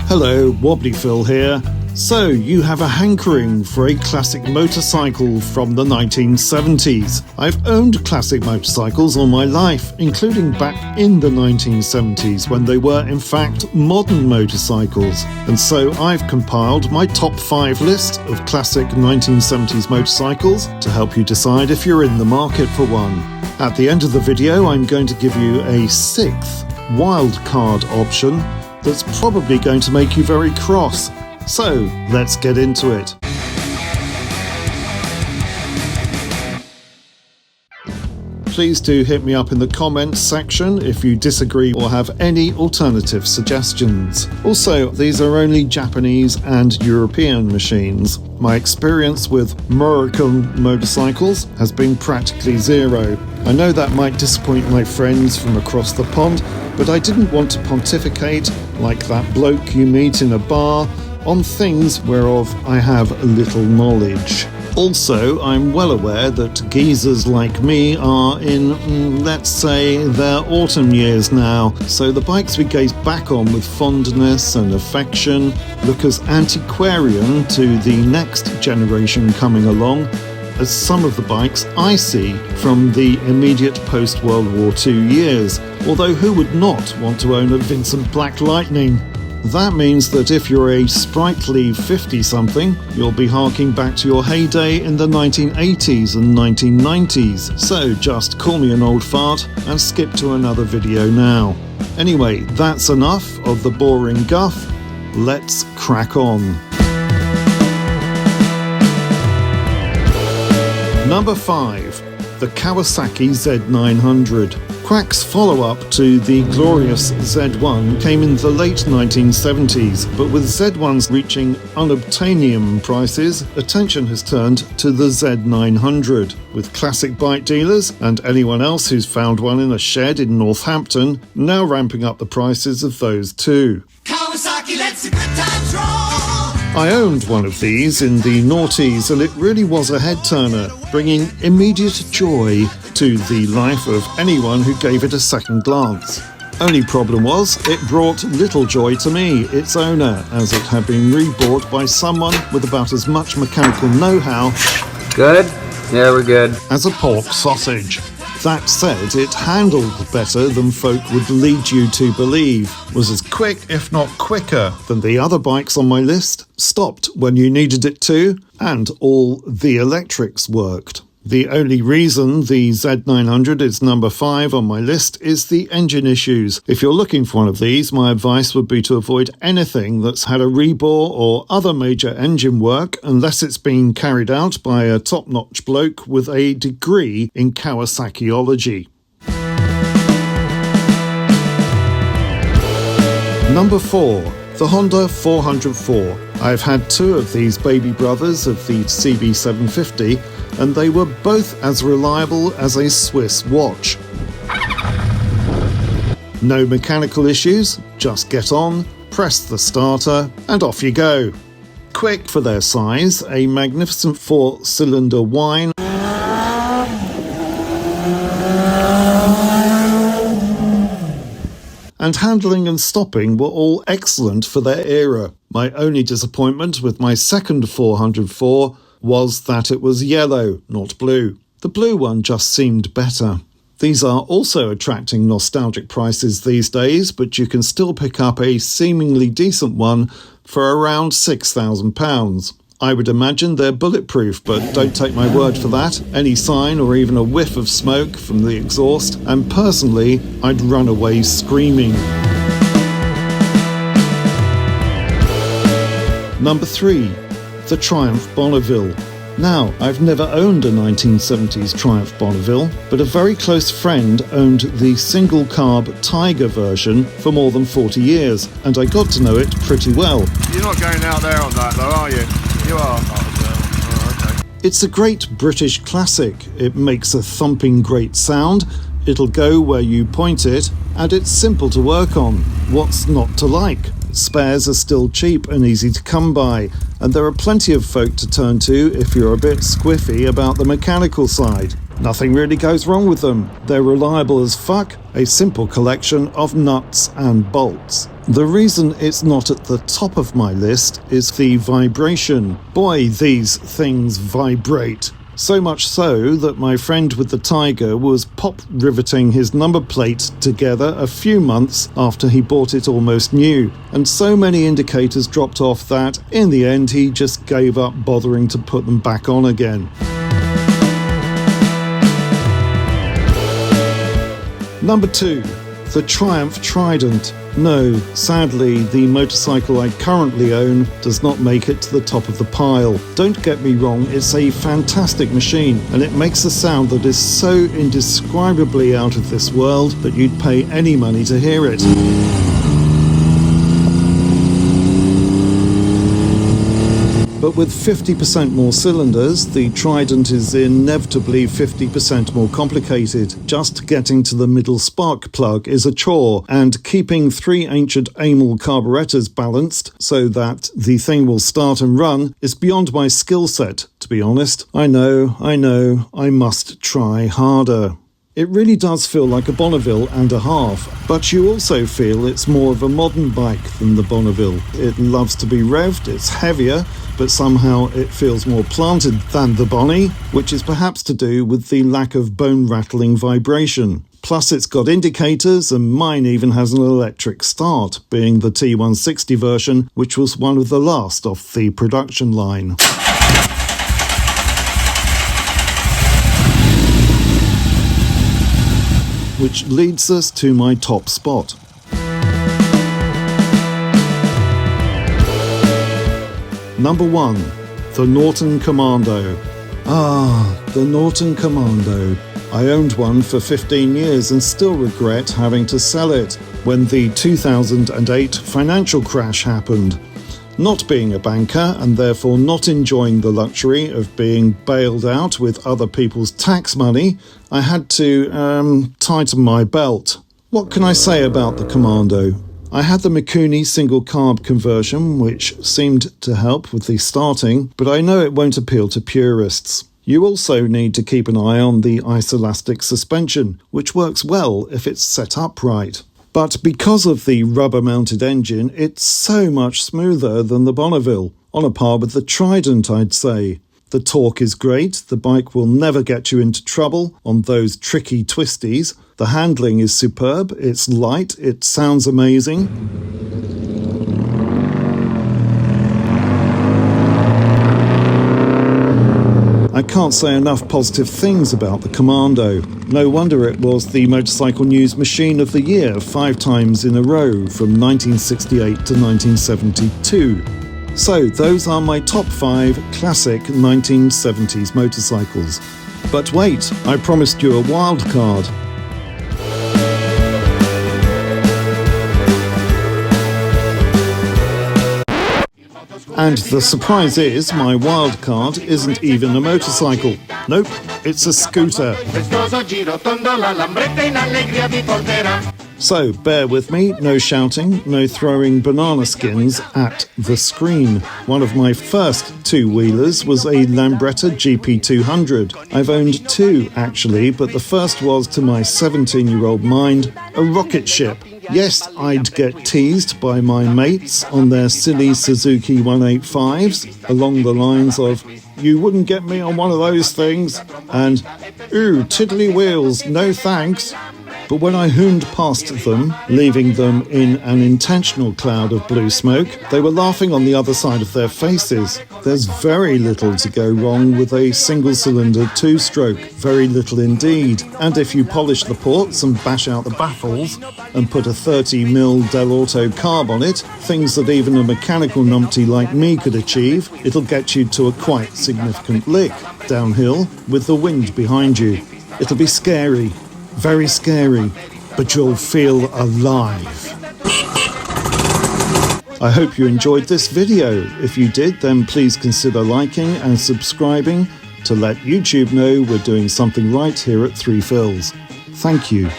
Hello, Wobbly Phil here. So, you have a hankering for a classic motorcycle from the 1970s. I've owned classic motorcycles all my life, including back in the 1970s when they were in fact modern motorcycles. And so I've compiled my top 5 list of classic 1970s motorcycles to help you decide if you're in the market for one. At the end of the video, I'm going to give you a 6th wildcard option that's probably going to make you very cross. So, let's get into it. Please do hit me up in the comments section if you disagree or have any alternative suggestions. Also, these are only Japanese and European machines. My experience with American motorcycles has been practically zero. I know that might disappoint my friends from across the pond, but I didn't want to pontificate like that bloke you meet in a bar on things whereof I have little knowledge. Also, I'm well aware that geezers like me are in, let's say, their autumn years now, so the bikes we gaze back on with fondness and affection look as antiquarian to the next generation coming along as some of the bikes I see from the immediate post-World War II years, although who would not want to own a Vincent Black Lightning? That means that if you're a sprightly 50-something, you'll be harking back to your heyday in the 1980s and 1990s, so just call me an old fart and skip to another video now. Anyway, that's enough of the boring guff. Let's crack on. Number 5. The Kawasaki Z900. Quack's follow-up to the glorious Z1 came in the late 1970s, but with Z1s reaching unobtainium prices, attention has turned to the Z900, with classic bike dealers and anyone else who's found one in a shed in Northampton now ramping up the prices of those too. Kawasaki lets the good times roll. I owned one of these in the noughties and it really was a head-turner, bringing immediate joy to the life of anyone who gave it a second glance. Only problem was, it brought little joy to me, its owner, as it had been rebought by someone with about as much mechanical know-how Good? Yeah, we're good. as a pork sausage. That said, it handled better than folk would lead you to believe, was as quick, if not quicker, than the other bikes on my list, stopped when you needed it to, and all the electrics worked. The only reason the Z900 is number 5 on my list is the engine issues. If you're looking for one of these, my advice would be to avoid anything that's had a rebore or other major engine work unless it's been carried out by a top-notch bloke with a degree in Kawasakiology. Number 4. The Honda 404. I've had 2 of these baby brothers of the CB750, and they were both as reliable as a Swiss watch. No mechanical issues, just get on, press the starter, and off you go. Quick for their size, a magnificent 4-cylinder whine, and handling and stopping were all excellent for their era. My only disappointment with my second 404 was that it was yellow, not blue. The blue one just seemed better. These are also attracting nostalgic prices these days, but you can still pick up a seemingly decent one for around £6,000. I would imagine they're bulletproof, but don't take my word for that. Any sign or even a whiff of smoke from the exhaust, and personally, I'd run away screaming. Number 3. The Triumph Bonville. Now, I've never owned a 1970s Triumph Bonville, but a very close friend owned the single-carb Tiger version for more than 40 years, and I got to know it pretty well. You're not going out there on that though, are you? You are. Oh, okay. It's a great British classic. It makes a thumping great sound, it'll go where you point it, and it's simple to work on. What's not to like? Spares are still cheap and easy to come by, and there are plenty of folk to turn to if you're a bit squiffy about the mechanical side. Nothing really goes wrong with them. They're reliable as fuck, a simple collection of nuts and bolts. The reason it's not at the top of my list is the vibration. Boy, these things vibrate. So much so that my friend with the Tiger was pop riveting his number plate together a few months after he bought it almost new, and so many indicators dropped off that in the end he just gave up bothering to put them back on again. Number 2. The Triumph Trident. No, sadly, the motorcycle I currently own does not make it to the top of the pile. Don't get me wrong, it's a fantastic machine, and it makes a sound that is so indescribably out of this world that you'd pay any money to hear it. But with 50% more cylinders, the Trident is inevitably 50% more complicated. Just getting to the middle spark plug is a chore, and keeping 3 ancient Amel carburetors balanced so that the thing will start and run is beyond my skill set, to be honest. I know, I must try harder. It really does feel like a Bonville and a half, but you also feel it's more of a modern bike than the Bonville. It loves to be revved, it's heavier, but somehow it feels more planted than the Bonnie, which is perhaps to do with the lack of bone-rattling vibration. Plus it's got indicators, and mine even has an electric start, being the T160 version, which was one of the last off the production line. Which leads us to my top spot. Number 1. The Norton Commando. The Norton Commando. I owned one for 15 years and still regret having to sell it when the 2008 financial crash happened. Not being a banker and therefore not enjoying the luxury of being bailed out with other people's tax money, I had to tighten my belt. What can I say about the Commando? I had the Mikuni single carb conversion, which seemed to help with the starting, but I know it won't appeal to purists. You also need to keep an eye on the isolastic suspension, which works well if it's set up right. But because of the rubber-mounted engine, it's so much smoother than the Bonville, on a par with the Trident, I'd say. The torque is great, the bike will never get you into trouble on those tricky twisties. The handling is superb, it's light, it sounds amazing. I can't say enough positive things about the Commando. No wonder it was the Motorcycle News Machine of the Year 5 times in a row from 1968 to 1972. So those are my top 5 classic 1970s motorcycles. But wait, I promised you a wild card. And the surprise is, my wild card isn't even a motorcycle. Nope, it's a scooter. So bear with me, no shouting, no throwing banana skins at the screen. One of my first two-wheelers was a Lambretta GP200. I've owned 2 actually, but the first was, to my 17-year-old mind, a rocket ship. Yes, I'd get teased by my mates on their silly Suzuki 185s along the lines of, "You wouldn't get me on one of those things," and "Ooh, tiddly wheels, no thanks." But when I hooned past them, leaving them in an intentional cloud of blue smoke, they were laughing on the other side of their faces. There's very little to go wrong with a single-cylinder 2-stroke, very little indeed. And if you polish the ports and bash out the baffles and put a 30mm Del Auto carb on it, things that even a mechanical numpty like me could achieve, it'll get you to a quite significant lick downhill with the wind behind you. It'll be scary. Very scary, but you'll feel alive. I hope you enjoyed this video. If you did, then please consider liking and subscribing to let YouTube know we're doing something right here at 3 Phils. Thank you.